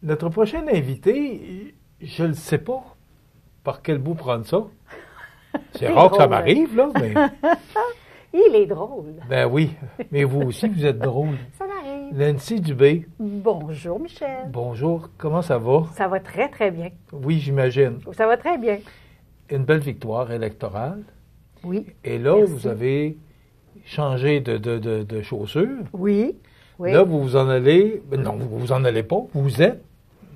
Notre prochain invité, je ne sais pas par quel bout prendre ça. C'est rare que ça m'arrive, là, mais... Il est drôle. Ben oui, mais vous aussi, vous êtes drôle. Ça m'arrive. Nancy Dubé. Bonjour, Michel. Bonjour, comment ça va? Ça va très, très bien. Oui, j'imagine. Ça va très bien. Une belle victoire électorale. Oui. Et là, Merci. vous avez changé de chaussures. Oui. Oui. Là, vous vous en allez... Non, vous vous en allez pas. Vous êtes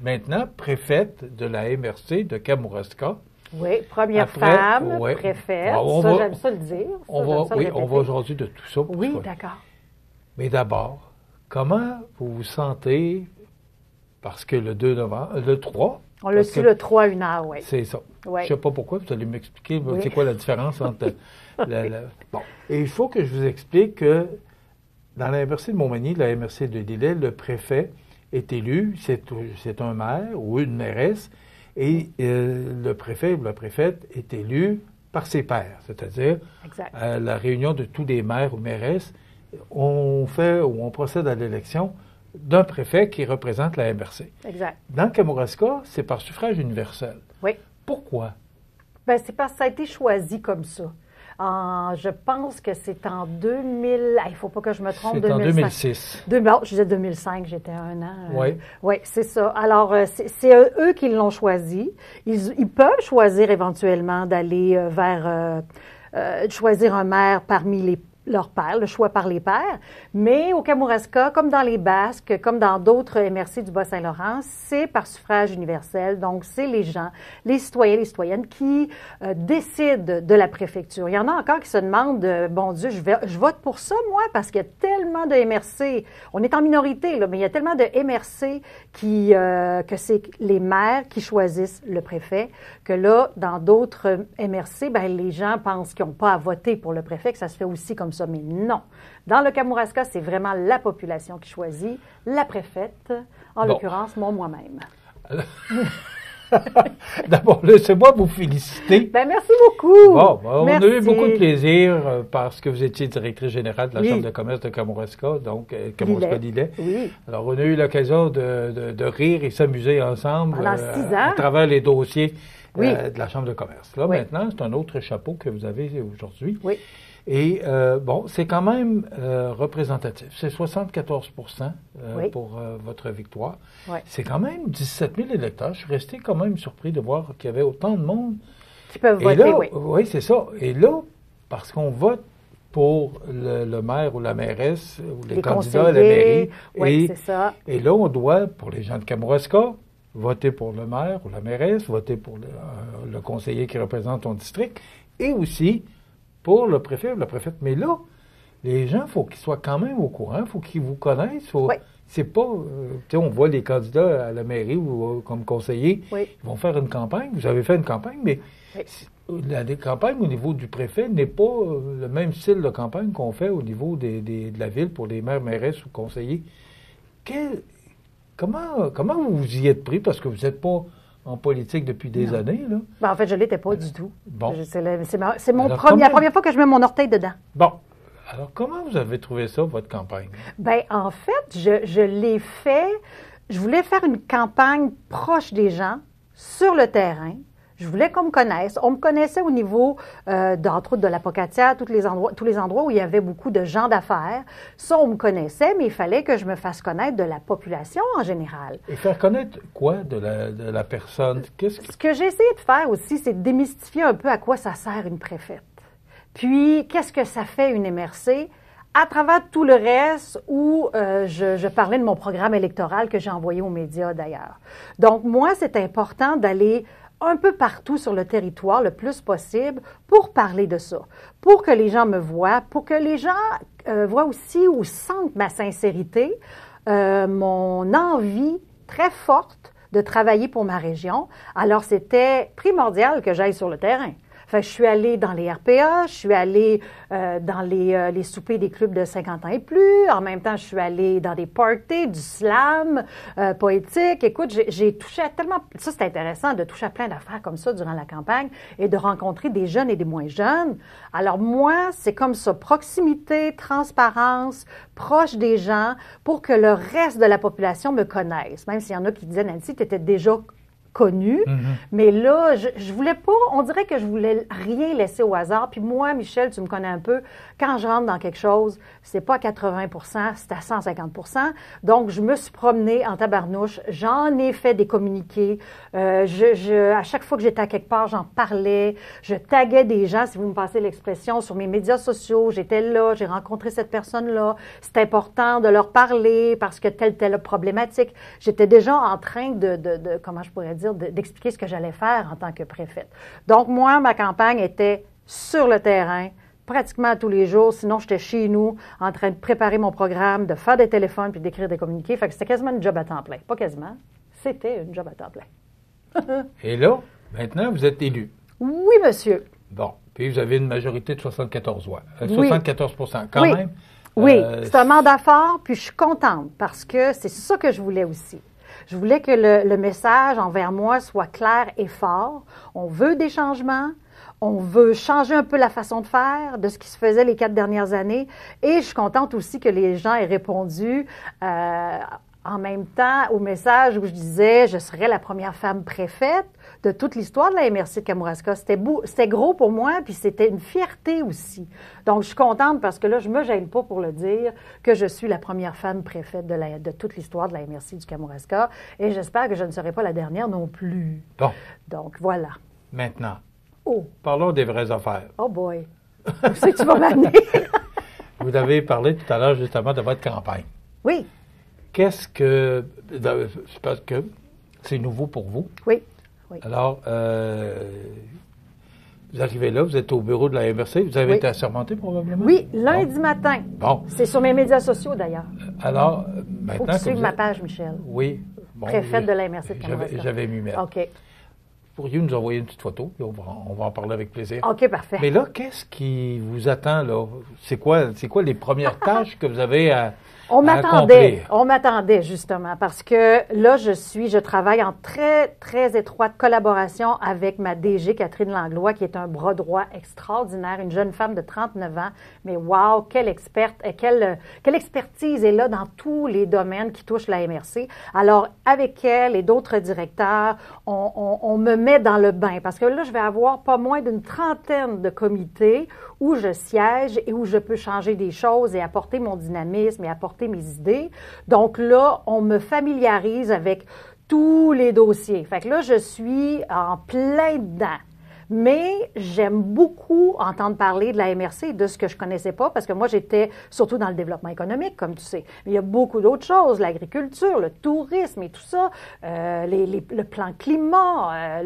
maintenant préfète de la MRC de Kamouraska. Oui, première Après, femme, ouais. préfète. On Ça, va- j'aime ça le dire. Ça, On j'aime va, ça le oui, on répéter. va aujourd'hui de tout ça. Oui, parce que- d'accord. Mais d'abord, comment vous vous sentez, parce que le 2 novembre, le 3, On l'a parce su que le 3 à 1 heure, oui. c'est ça. Ouais. Je ne sais pas pourquoi, vous allez m'expliquer Oui. c'est quoi la différence entre... Bon, et il faut que je vous explique que dans la MRC de Montmagny, la MRC de Lillet, le préfet est élu, c'est un maire ou une mairesse, et le préfet ou la préfète est élu par ses pairs, c'est-à-dire Exact. à la réunion de tous les maires ou mairesses, on procède à l'élection d'un préfet qui représente la MRC. Exact. Dans Kamouraska, c'est par suffrage universel. Oui. Pourquoi? Bien, c'est parce que ça a été choisi comme ça. Je pense que c'est en 2000... Il ne faut pas que je me trompe. C'est en 2005. 2006. Je disais 2005, j'étais à 1 an. Oui. Oui, c'est ça. Alors, c'est eux qui l'ont choisi. Ils peuvent choisir éventuellement d'aller choisir un maire parmi leurs pairs, le choix par les pairs. Mais au Kamouraska, comme dans les Basques, comme dans d'autres MRC du Bas-Saint-Laurent, c'est par suffrage universel. Donc, c'est les gens, les citoyens, les citoyennes qui décident de la préfecture. Il y en a encore qui se demandent, bon Dieu, je vote pour ça, moi, parce qu'il y a tellement de MRC. On est en minorité, là, mais il y a tellement de MRC que c'est les maires qui choisissent le préfet, que là, dans d'autres MRC, ben, les gens pensent qu'ils n'ont pas à voter pour le préfet, que ça se fait aussi comme ça. Mais non. Dans le Kamouraska, c'est vraiment la population qui choisit la préfète, en Bon. l'occurrence, moi-même. D'abord, laissez-moi vous féliciter. Ben, merci beaucoup. Bon, on Merci. a eu beaucoup de plaisir parce que vous étiez directrice générale de la Oui. Chambre de commerce de Kamouraska, donc Kamouraska-Lillet. Oui. Alors, on a eu l'occasion de rire et s'amuser ensemble Pendant 6 ans. à travers les dossiers Oui. de la Chambre de commerce. Là, Oui. maintenant, c'est un autre chapeau que vous avez aujourd'hui. Oui. Et bon, c'est quand même représentatif. C'est 74 Oui. pour votre victoire. Oui. C'est quand même 17 000 électeurs. Je suis resté quand même surpris de voir qu'il y avait autant de monde. Qui peuvent Et voter, là, oui. c'est ça. Et là, parce qu'on vote pour le maire ou la mairesse ou les candidats à la mairie. Oui, et, c'est ça. et là, on doit, pour les gens de Kamouraska, voter pour le maire ou la mairesse, voter pour le conseiller qui représente ton district, et aussi pour le préfet ou la préfète. Mais là, les gens, il faut qu'ils soient quand même au courant, il faut qu'ils vous connaissent. Oui. C'est pas... tu sais, on voit les candidats à la mairie ou comme conseillers, Oui. ils vont faire une campagne. Vous avez fait une campagne, mais Oui. la campagne au niveau du préfet n'est pas le même style de campagne qu'on fait au niveau de la ville pour les maires, mairesses ou conseillers. Comment vous y êtes pris? Parce que vous n'êtes pas en politique depuis des années, là. Ben, en fait, je ne l'étais pas du tout. Bon. C'est la Alors, première fois que je mets mon orteil dedans. Bon. Alors, comment vous avez trouvé ça, votre campagne? Ben, en fait, je l'ai fait. Je voulais faire une campagne proche des gens, sur le terrain. Je voulais qu'on me connaisse. On me connaissait au niveau, d'entre autres, de la Pocatière, tous les endroits où il y avait beaucoup de gens d'affaires. Ça, on me connaissait, mais il fallait que je me fasse connaître de la population en général. Et faire connaître quoi de la personne? Ce que j'ai essayé de faire aussi, c'est de démystifier un peu à quoi ça sert une préfète. Puis, qu'est-ce que ça fait une MRC? À travers tout le reste où je parlais de mon programme électoral que j'ai envoyé aux médias d'ailleurs. Donc, moi, c'est important d'aller un peu partout sur le territoire le plus possible pour parler de ça, pour que les gens me voient, pour que les gens voient aussi ou sentent ma sincérité, mon envie très forte de travailler pour ma région. Alors, c'était primordial que j'aille sur le terrain. Fait que je suis allée dans les RPA, je suis allée dans les soupers des clubs de 50 ans et plus. En même temps, je suis allée dans des parties, du slam poétique. Écoute, j'ai touché à tellement... Ça, c'est intéressant de toucher à plein d'affaires comme ça durant la campagne et de rencontrer des jeunes et des moins jeunes. Alors moi, c'est comme ça, proximité, transparence, proche des gens pour que le reste de la population me connaisse. Même s'il y en a qui disaient, Nancy, tu étais déjà connue, mais là, je voulais pas, on dirait que je voulais rien laisser au hasard. Puis moi, Michel, tu me connais un peu, quand je rentre dans quelque chose, c'est pas à 80 c'est à 150 Donc, je me suis promenée en tabarnouche, j'en ai fait des communiqués, à chaque fois que j'étais à quelque part, j'en parlais, je taguais des gens, si vous me passez l'expression, sur mes médias sociaux, j'étais là, j'ai rencontré cette personne-là, c'est important de leur parler parce que telle problématique. J'étais déjà en train de comment je pourrais dire, d'expliquer ce que j'allais faire en tant que préfète. Donc, moi, ma campagne était sur le terrain, pratiquement tous les jours. Sinon, j'étais chez nous en train de préparer mon programme, de faire des téléphones puis d'écrire des communiqués. Fait que c'était quasiment une job à temps plein. Pas quasiment, c'était une job à temps plein. Et là, maintenant, vous êtes élu. Oui, monsieur. Bon. Puis vous avez une majorité de 74 voix. Oui. 74 quand oui. même. Oui, c'est un mandat fort, puis je suis contente parce que c'est ça que je voulais aussi. Je voulais que le message envers moi soit clair et fort. On veut des changements. On veut changer un peu la façon de faire de ce qui se faisait les 4 dernières années. Et je suis contente aussi que les gens aient répondu en même temps au message où je disais « Je serai la première femme préfète de toute l'histoire de la MRC de Kamouraska ». C'était gros pour moi, puis c'était une fierté aussi. Donc, je suis contente parce que là, je ne me gêne pas pour le dire que je suis la première femme préfète de toute l'histoire de la MRC du Kamouraska. Et j'espère que je ne serai pas la dernière non plus. Bon. Donc, voilà. Maintenant, oh. Parlons des vraies affaires. Oh boy! Où c'est que tu vas m'amener? Vous avez parlé tout à l'heure justement de votre campagne. Oui. Qu'est-ce que... C'est parce que c'est nouveau pour vous. Oui. Oui. Alors, vous arrivez là, vous êtes au bureau de la MRC, vous avez été assermenté probablement? Oui, lundi matin. Bon. C'est sur mes médias sociaux d'ailleurs. Alors, maintenant... Faut que tu suives ma page, Michel. Oui. Bon, préfète de la MRC de Kamouraska. J'avais mis mettre. OK. Pourriez-vous nous envoyer une petite photo, puis on va en parler avec plaisir. OK, parfait. Mais là, qu'est-ce qui vous attend, là? C'est quoi les premières tâches que vous avez à accomplir? On m'attendait, justement, parce que là, je travaille en très, très étroite collaboration avec ma DG, Catherine Langlois, qui est un bras droit extraordinaire, une jeune femme de 39 ans. Mais wow, quelle experte, quelle expertise est là dans tous les domaines qui touchent la MRC. Alors, avec elle et d'autres directeurs, on me met dans le bain, parce que là, je vais avoir pas moins d'une trentaine de comités où je siège et où je peux changer des choses et apporter mon dynamisme et apporter mes idées. Donc là, on me familiarise avec tous les dossiers. Fait que là, je suis en plein dedans. Mais j'aime beaucoup entendre parler de la MRC et de ce que je connaissais pas, parce que moi, j'étais surtout dans le développement économique, comme tu sais. Mais il y a beaucoup d'autres choses, l'agriculture, le tourisme et tout ça, le plan climat,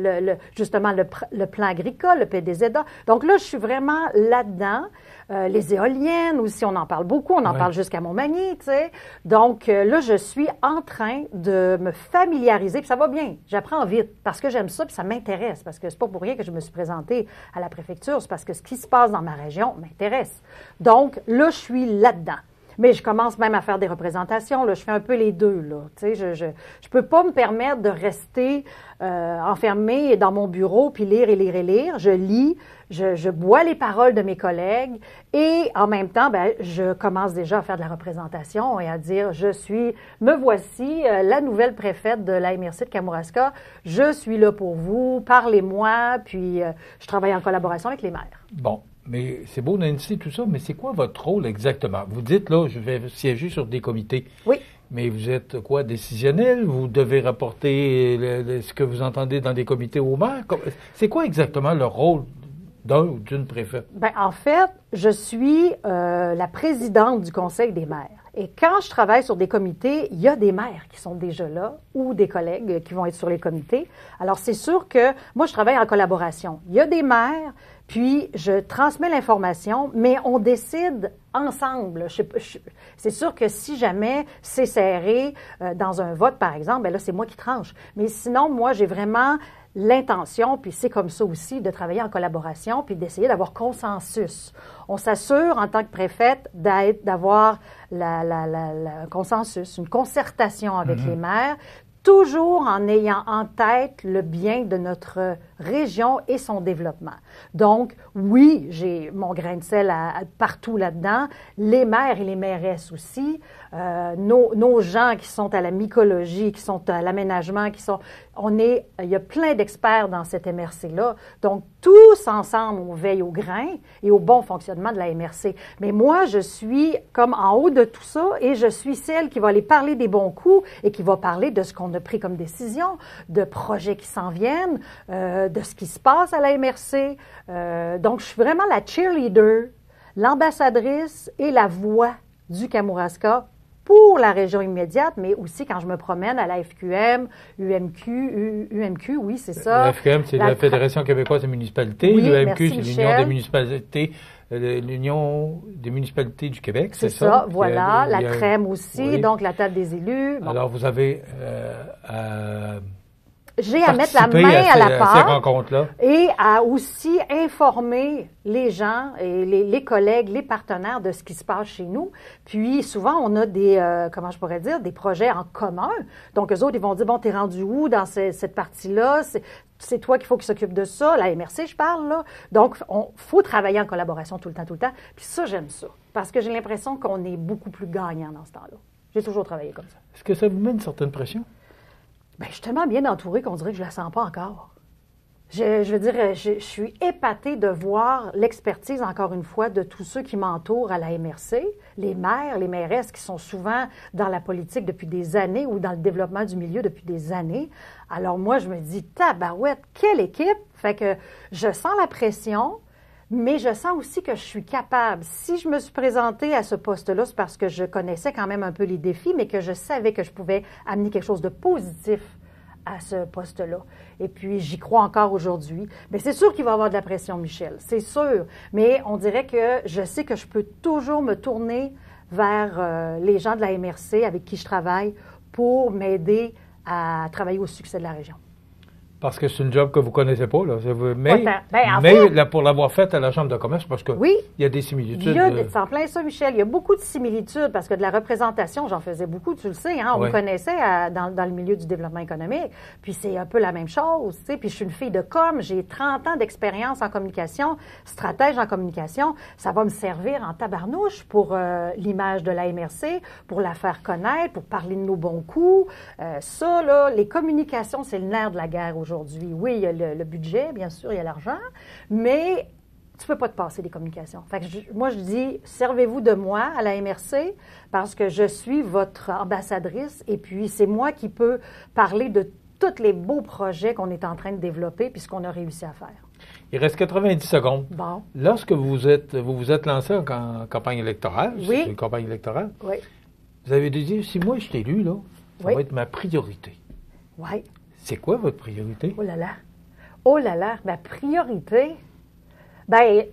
justement le plan agricole, le PDZA. Donc là, je suis vraiment là-dedans. Les éoliennes aussi, on en parle beaucoup, on en parle jusqu'à Montmagny, tu sais. Donc là, je suis en train de me familiariser, puis ça va bien. J'apprends vite parce que j'aime ça, puis ça m'intéresse, parce que c'est pas pour rien que je me suis présentée à la préfecture, c'est parce que ce qui se passe dans ma région m'intéresse. Donc là, je suis là-dedans. Mais je commence même à faire des représentations. Là, je fais un peu les deux. Là. Tu sais, je peux pas me permettre de rester enfermée dans mon bureau puis lire et lire et lire. Je lis, je bois les paroles de mes collègues et en même temps, ben, je commence déjà à faire de la représentation et à dire me voici la nouvelle préfète de la MRC de Kamouraska. Je suis là pour vous, parlez-moi, puis je travaille en collaboration avec les maires. Bon. Mais c'est beau, Nancy, tout ça, mais c'est quoi votre rôle exactement? Vous dites, là, je vais siéger sur des comités. Oui. Mais vous êtes quoi, décisionnel? Vous devez rapporter ce que vous entendez dans des comités au maire? C'est quoi exactement le rôle d'un ou d'une préfète? Bien, en fait, je suis la présidente du Conseil des maires. Et quand je travaille sur des comités, il y a des maires qui sont déjà là ou des collègues qui vont être sur les comités. Alors, c'est sûr que moi, je travaille en collaboration. Il y a des maires, puis je transmets l'information, mais on décide ensemble. C'est sûr que si jamais c'est serré dans un vote, par exemple, bien là, c'est moi qui tranche. Mais sinon, moi, j'ai vraiment l'intention, puis c'est comme ça aussi, de travailler en collaboration, puis d'essayer d'avoir consensus. On s'assure, en tant que préfète, d'avoir un consensus, une concertation avec les maires, toujours en ayant en tête le bien de notre région et son développement. Donc, oui, j'ai mon grain de sel partout là-dedans, les maires et les mairesses aussi, nos gens qui sont à la mycologie, qui sont à l'aménagement, il y a plein d'experts dans cette MRC-là. Donc, tous ensemble, on veille au grain et au bon fonctionnement de la MRC. Mais moi, je suis comme en haut de tout ça et je suis celle qui va aller parler des bons coups et qui va parler de ce qu'on a pris comme décision, de projets qui s'en viennent, de ce qui se passe à la MRC. Donc, je suis vraiment la cheerleader, l'ambassadrice et la voix du Kamouraska pour la région immédiate, mais aussi quand je me promène à la FQM, UMQ, oui, c'est ça. La FQM, c'est la Fédération québécoise des municipalités. Oui, L'UMQ, c'est l'Union des municipalités du Québec, c'est ça? Voilà. La CREM aussi, oui. Donc la table des élus. Bon. Alors, vous avez j'ai à mettre la main à la pâte ces rencontres-là. Et à aussi informer les gens et les collègues, les partenaires de ce qui se passe chez nous. Puis souvent, on a des, comment je pourrais dire, des projets en commun. Donc, eux autres, ils vont dire, bon, t'es rendu où dans cette partie-là? C'est toi qu'il faut qui s'occupe de ça. La MRC, je parle, là. Donc, faut travailler en collaboration tout le temps. Puis ça, j'aime ça. Parce que j'ai l'impression qu'on est beaucoup plus gagnant dans ce temps-là. J'ai toujours travaillé comme ça. Est-ce que ça vous met une certaine pression? Bien, je suis tellement bien entourée qu'on dirait que je ne la sens pas encore. Je veux dire, je suis épatée de voir l'expertise, encore une fois, de tous ceux qui m'entourent à la MRC, les maires, les mairesses qui sont souvent dans la politique depuis des années ou dans le développement du milieu depuis des années. Alors moi, je me dis, tabarouette, quelle équipe! Fait que je sens la pression, mais je sens aussi que je suis capable. Si je me suis présentée à ce poste-là, c'est parce que je connaissais quand même un peu les défis, mais que je savais que je pouvais amener quelque chose de positif à ce poste-là. Et puis, j'y crois encore aujourd'hui. Mais c'est sûr qu'il va y avoir de la pression, Michel, c'est sûr. Mais on dirait que je sais que je peux toujours me tourner vers les gens de la MRC avec qui je travaille pour m'aider à travailler au succès de la région. Parce que c'est une job que vous ne connaissez pas, là. Mais là, pour l'avoir faite à la Chambre de commerce, parce que il y a des similitudes. C'est en plein ça, Michel. Il y a beaucoup de similitudes parce que de la représentation, j'en faisais beaucoup, tu le sais. Hein, on me connaissait dans le milieu du développement économique. Puis c'est un peu la même chose. Tu sais. Puis je suis une fille de com. J'ai 30 ans d'expérience en communication, stratège en communication. Ça va me servir en tabarnouche pour l'image de la MRC, pour la faire connaître, pour parler de nos bons coups. Ça, là, les communications, c'est le nerf de la guerre aujourd'hui. Oui, il y a le budget, bien sûr, il y a l'argent, mais tu ne peux pas te passer des communications. Fait que moi, je dis, servez-vous de moi à la MRC parce que je suis votre ambassadrice et puis c'est moi qui peux parler de tous les beaux projets qu'on est en train de développer puis ce qu'on a réussi à faire. Il reste 90 secondes. Bon. Lorsque vous vous êtes lancé en campagne électorale, c'est une campagne électorale, vous avez dit, si moi je suis élu, là, ça va être ma priorité. Oui. C'est quoi votre priorité? Oh là là! Oh là là! Ma priorité? Bien,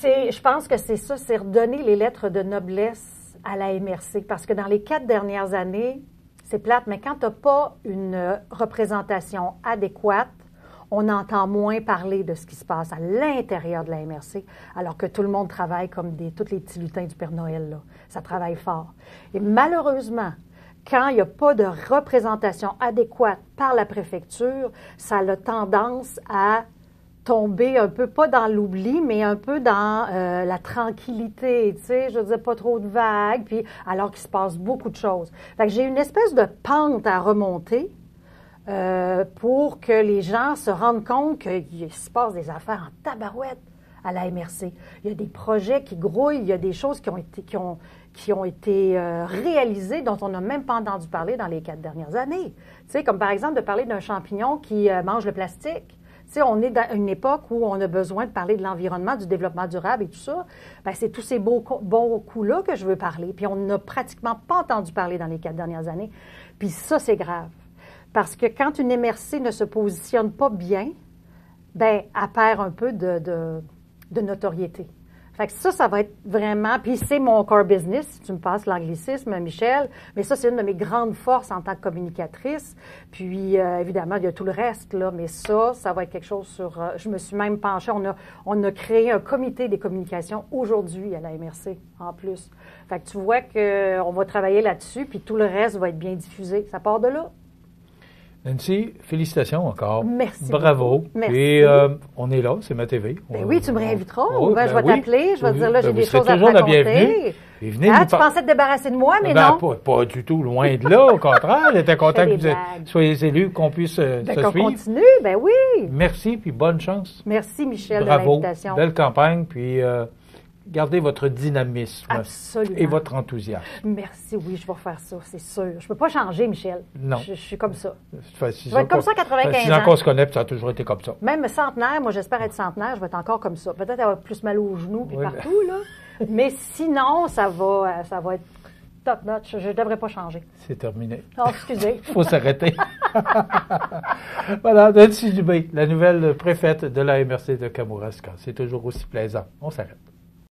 je pense que c'est ça, c'est redonner les lettres de noblesse à la MRC. Parce que dans les 4 dernières années, c'est plate, mais quand tu n'as pas une représentation adéquate, on entend moins parler de ce qui se passe à l'intérieur de la MRC, alors que tout le monde travaille comme tous les petits lutins du Père Noël, là. Ça travaille fort. Et malheureusement, quand il n'y a pas de représentation adéquate par la préfecture, ça a tendance à tomber un peu, pas dans l'oubli, mais un peu dans la tranquillité, tu sais, je veux dire, pas trop de vagues, puis alors qu'il se passe beaucoup de choses. Fait que j'ai une espèce de pente à remonter pour que les gens se rendent compte qu'il se passe des affaires en tabarouette à la MRC. Il y a des projets qui grouillent, il y a des choses qui ont été réalisées dont on n'a même pas entendu parler dans les 4 dernières années. Tu sais, comme par exemple de parler d'un champignon qui mange le plastique. Tu Tu sais, on est dans une époque où on a besoin de parler de l'environnement, du développement durable et tout ça. Bien, c'est tous ces bons coups-là que je veux parler. Puis on n'a pratiquement pas entendu parler dans les 4 dernières années. Puis ça, c'est grave. Parce que quand une MRC ne se positionne pas bien, bien, elle perd un peu de notoriété. Fait que ça va être vraiment... Puis c'est mon core business, si tu me passes l'anglicisme, Michel. Mais ça, c'est une de mes grandes forces en tant que communicatrice. Puis, évidemment, il y a tout le reste, là. Mais ça va être quelque chose sur... je me suis même penchée. On a créé un comité des communications aujourd'hui à la MRC, en plus. Fait que tu vois qu'on va travailler là-dessus, puis tout le reste va être bien diffusé. Ça part de là. Nancy, félicitations encore. Merci. Bravo. Beaucoup. Merci. Et on est là, c'est ma TV. Ben oui, tu me réinviteras. Oh, je vais t'appeler, je vais te dire, là, j'ai des choses à te toujours la raconter. bienvenue. Et venez Tu pensais te débarrasser de moi, mais non. Pas du tout, loin de là. Au contraire, j'étais content que vous soyez élus, qu'on puisse se suivre. Qu'on continue, ben oui. Merci, puis bonne chance. Merci, Michel, Bravo. de l'invitation. Belle campagne, puis gardez votre dynamisme. Absolument. Et votre enthousiasme. Merci, oui, je vais faire ça, c'est sûr. Je ne peux pas changer, Michel. Non. Je suis comme ça. Je vais être comme ça à 95 ans. 6 ans qu'on se connaît, puis ça a toujours été comme ça. Même centenaire, moi j'espère être centenaire, je vais être encore comme ça. Peut-être avoir plus mal aux genoux puis partout, là. Mais sinon, ça va être top notch. Je ne devrais pas changer. C'est terminé. Oh, excusez. Il faut s'arrêter. Voilà, Nancy Dubé, la nouvelle préfète de la MRC de Kamouraska. C'est toujours aussi plaisant. On s'arrête.